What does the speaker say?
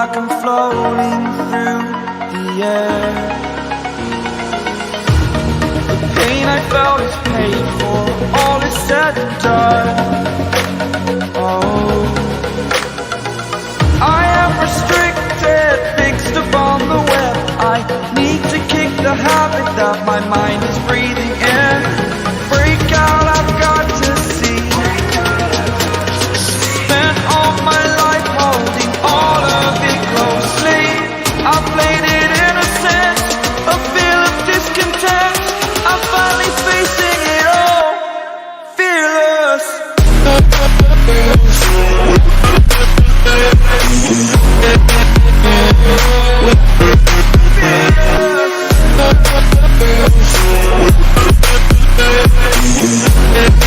like I'm floating through the air. The pain I felt is paid for, all is said and done. Oh, I am restricted, fixed upon the web. I need to kick the habit that my mind is breathing in. Break out, I've got to see. Spent all my life holding all of it closely. I played it innocent, a feel of discontent. I'm finally facing it all, fearless. Fearless.